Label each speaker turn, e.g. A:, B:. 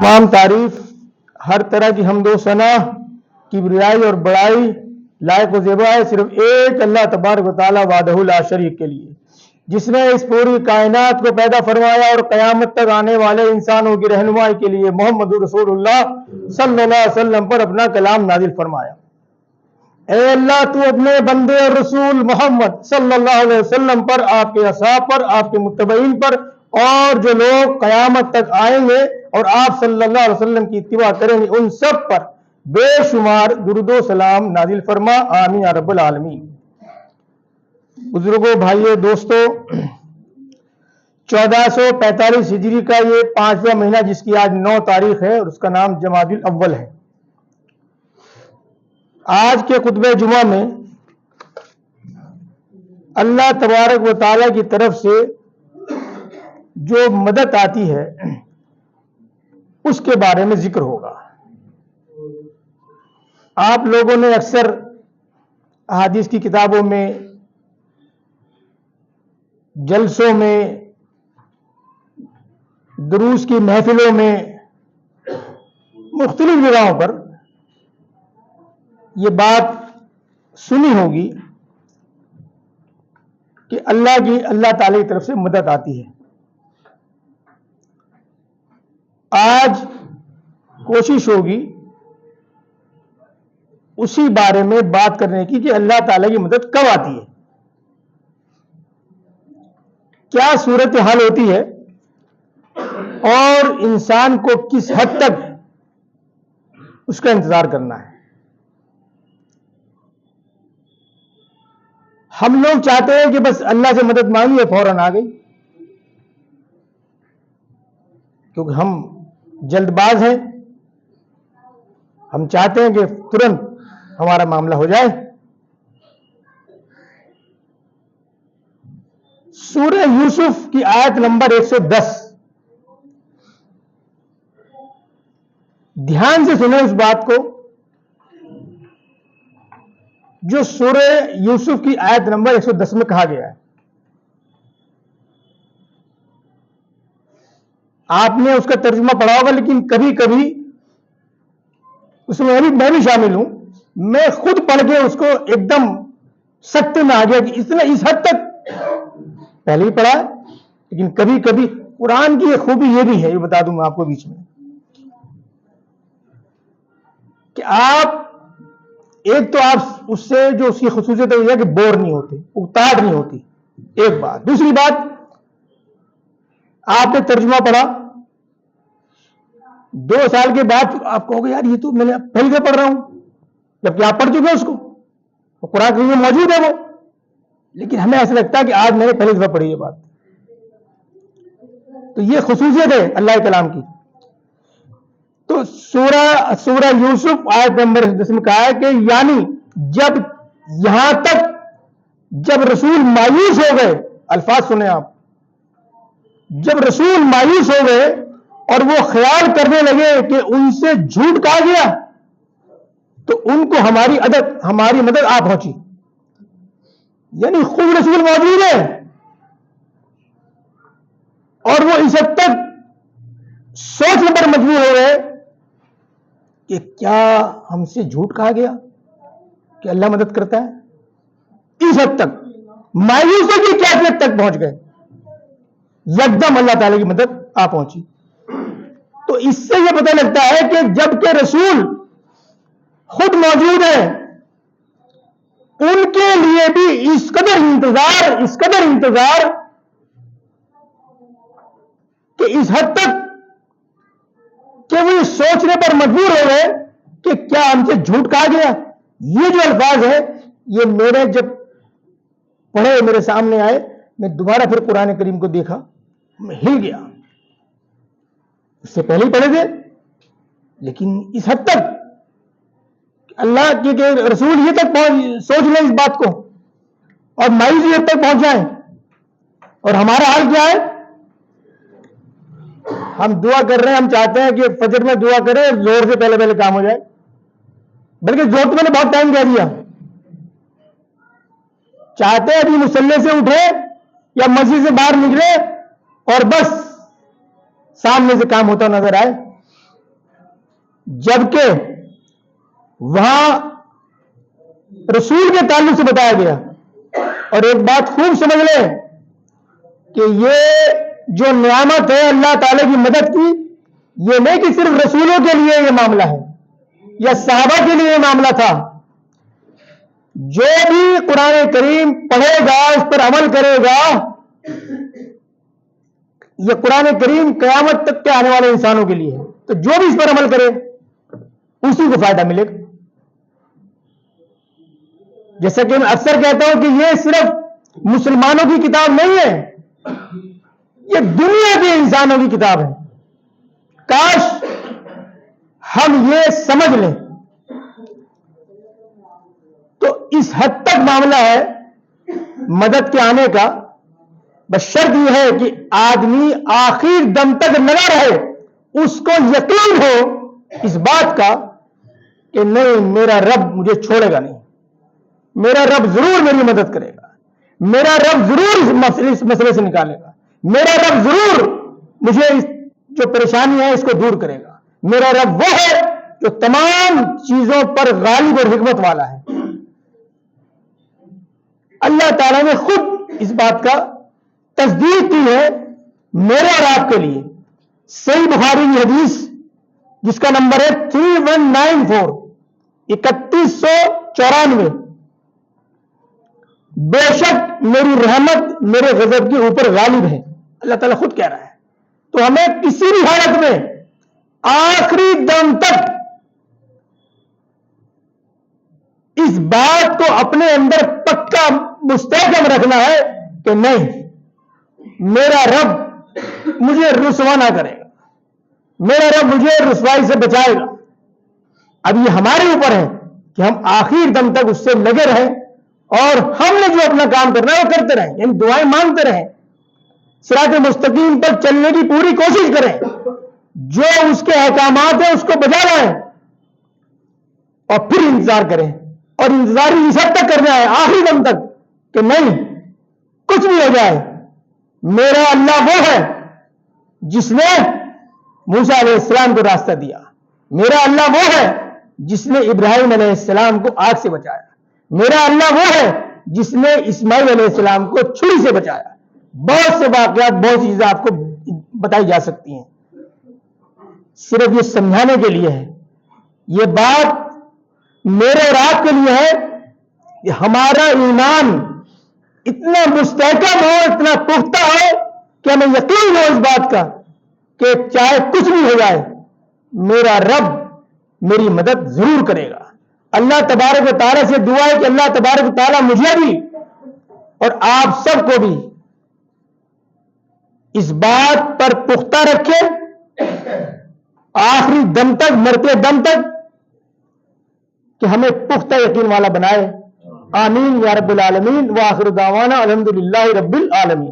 A: तमाम तारीफ, हर तरह की हमदो सना, किबरियाई और बड़ाई लायक व ज़ेबा है सिर्फ एक अल्लाह तबारक व तआला वाहदहु ला शरीक के लिए, जिसने इस पूरी कायनात को पैदा फरमाया और क़यामत तक आने वाले इंसानों की रहनुमाई के लिए मोहम्मद रसूलुल्लाह सल्लल्लाहु अलैहि वसल्लम पर अपना कलाम नाजिल फरमाया। ऐ अल्लाह, तू अपने बंदे और रसूल मोहम्मद सल्लल्लाहु अलैहि वसल्लम पर, आपके असहाब पर, आपके मुत्तबईन पर और जो लोग क़यामत तक आएंगे और आप सल्लल्लाहु अलैहि वसल्लम की इत्तिबा करेंगे उन सब पर बेशुमार दुरूदो सलाम नाजिल फरमा। आमीन या रब्बल आलमीन। बुजुर्गों, भाइयों, दोस्तों, 1445 हिजरी का ये 5वां महीना जिसकी आज 9 तारीख है और उसका नाम जमादुल अव्वल है। आज के खुतबे जुमा में अल्लाह तबारक व तआला की तरफ से जो मदद आती है उसके बारे में जिक्र होगा। आप लोगों ने अक्सर अहादीस की किताबों में, जलसों में, दुरूस की महफिलों में, मुख्तलिफ जगहों पर यह बात सुनी होगी कि अल्लाह ताला की तरफ से मदद आती है। आज कोशिश होगी उसी बारे में बात करने की कि अल्लाह ताला की मदद कब आती है, क्या सूरत हाल होती है और इंसान को किस हद तक उसका इंतजार करना है। हम लोग चाहते हैं कि बस अल्लाह से मदद मांगी है फौरन आ गई, क्योंकि हम जल्दबाज हैं। हम चाहते हैं कि तुरंत हमारा मामला हो जाए। सूरह यूसुफ की आयत नंबर 110, ध्यान से सुने उस बात को जो सूरह यूसुफ की आयत नंबर 110 में कहा गया है। आपने उसका तर्जुमा पढ़ा होगा, लेकिन कभी कभी उसमें मैं भी शामिल हूं। मैं खुद पढ़ के उसको एकदम सख्त में आ गया कि इतना इस हद तक पहले ही पढ़ा है। लेकिन कभी कभी कुरान की एक खूबी ये भी है, ये बता दूं मैं आपको बीच में, कि आप एक तो आप उससे जो उसकी खुसूसियत है कि बोर नहीं होते, उकताहट नहीं होती, एक बात। दूसरी बात, आपने तर्जुमा पढ़ा, 2 साल के बाद आप कहोगे यार ये तो मैंने पहले से पढ़ रहा हूं, जबकि आप पढ़ चुके हैं उसको, वो कुरान में मौजूद है वो। लेकिन हमें ऐसा लगता है कि आज मैंने पहली दफा पढ़ी ये बात। तो ये खुसूसियत है अल्लाह के कलाम की। तो सूरह यूसुफ आयत नंबर 10 में कहा है कि यानी जब यहां तक जब रसूल मायूस हो गए, अल्फाज सुने आप, जब रसूल मायूस हो गए और वो ख्याल करने लगे कि उनसे झूठ कहा गया, तो उनको हमारी मदद आ पहुंची। यानी खुद रसूल मौजूद है और वो इस हद तक सोचने पर मजबूर हो गए कि क्या हमसे झूठ कहा गया कि अल्लाह मदद करता है। इस हद तक मायूसी की कैफियत तक पहुंच गए, यकदम अल्लाह ताला की मदद आ पहुंची। तो इससे यह पता लगता है कि जब के रसूल खुद मौजूद है, उनके लिए भी इस कदर इंतजार कि इस हद तक कि वो सोचने पर मजबूर हो गए कि क्या हमसे झूठ कहा गया। ये जो अल्फाज है, ये मेरे जब पढ़े मेरे सामने आए, मैं दोबारा फिर कुरान करीम को देखा, मैं हिल गया। इससे पहले ही पढ़े थे, लेकिन इस हद तक अल्लाह के रसूल ये तक सोच लें इस बात को और मायूसी हद तक पहुंच जाए। और हमारा हाल क्या है? हम दुआ कर रहे हैं, हम चाहते हैं कि फजर में दुआ करें, जोर से पहले काम हो जाए, बल्कि जोर तो मैंने बहुत टाइम कह दिया। चाहते हैं अभी मुसल्ले से उठे या मस्जिद से बाहर निकले और बस सामने से काम होता नजर आए। جبکہ وہاں رسول کے تعلق سے بتایا گیا. اور ایک بات خوب سمجھ لیں کہ یہ جو نعمت ہے اللہ تعالی کی مدد کی، یہ نہیں کہ صرف رسولوں کے لیے یہ معاملہ ہے یا صحابہ کے لیے یہ معاملہ تھا. جو بھی قرآن کریم پڑھے گا، اس پر عمل کرے گا، یہ قرآن کریم قیامت تک کے آنے والے انسانوں کے لیے ہے. تو جو بھی اس پر عمل کرے اسی کو فائدہ ملے گا. جیسا کہ میں اکثر کہتا ہوں کہ یہ صرف مسلمانوں کی کتاب نہیں ہے، یہ دنیا کے انسانوں کی کتاب ہے. کاش ہم یہ سمجھ لیں. تو اس حد تک معاملہ ہے مدد کے آنے کا. بس شرط یہ ہے کہ آدمی آخر دم تک لگا رہے، اس کو یقین ہو اس بات کا کہ نہیں، میرا رب مجھے چھوڑے گا نہیں، میرا رب ضرور میری مدد کرے گا، میرا رب ضرور اس مسئلے سے نکالے گا، میرا رب ضرور مجھے جو پریشانی ہے اس کو دور کرے گا. میرا رب وہ ہے جو تمام چیزوں پر غالب اور حکمت والا ہے. اللہ تعالیٰ نے خود اس بات کا تصدیق کی ہے میرے اور آپ کے لیے. صحیح بخاری کی حدیث جس کا نمبر ہے 3194، 3194، بے شک میری رحمت میرے غضب کے اوپر غالب ہے. اللہ تعالیٰ خود کہہ رہا ہے. تو ہمیں کسی بھی حالت میں آخری دم تک اس بات کو اپنے اندر پکا مستحکم رکھنا ہے کہ نہیں، میرا رب مجھے رسوا نہ کرے گا، میرا رب مجھے رسوائی سے بچائے گا. اب یہ ہمارے اوپر ہے کہ ہم آخر دم تک اس سے لگے رہیں اور ہم نے جو اپنا کام کرنا ہے وہ کرتے رہیں، یعنی دعائیں مانگتے رہیں، صراط مستقیم پر چلنے کی پوری کوشش کریں، جو اس کے احکامات ہیں اس کو بجا لائیں اور پھر انتظار کریں. اور انتظار اس حد تک کرنا ہے آخری دم تک کہ نہیں، کچھ بھی ہو جائے میرا اللہ وہ ہے جس نے موسیٰ علیہ السلام کو راستہ دیا، میرا اللہ وہ ہے جس نے ابراہیم علیہ السلام کو آگ سے بچایا، میرا اللہ وہ ہے جس نے اسماعیل علیہ السلام کو چھری سے بچایا. بہت سے واقعات، بہت سی چیزیں آپ کو بتائی جا سکتی ہیں. صرف یہ سمجھانے کے لیے ہے، یہ بات میرے اور آپ کے لیے ہے کہ ہمارا ایمان اتنا مستحکم ہو، اتنا پختہ ہو کہ ہمیں یقین ہو اس بات کا کہ چاہے کچھ بھی ہو جائے میرا رب میری مدد ضرور کرے گا. اللہ تبارک و تعالیٰ سے دعا ہے کہ اللہ تبارک و تعالیٰ مجھے بھی اور آپ سب کو بھی اس بات پر پختہ رکھے آخری دم تک، مرتے دم تک، کہ ہمیں پختہ یقین والا بنائے. آمین یا رب العالمین. وآخر دعوانا الحمدللہ رب العالمین.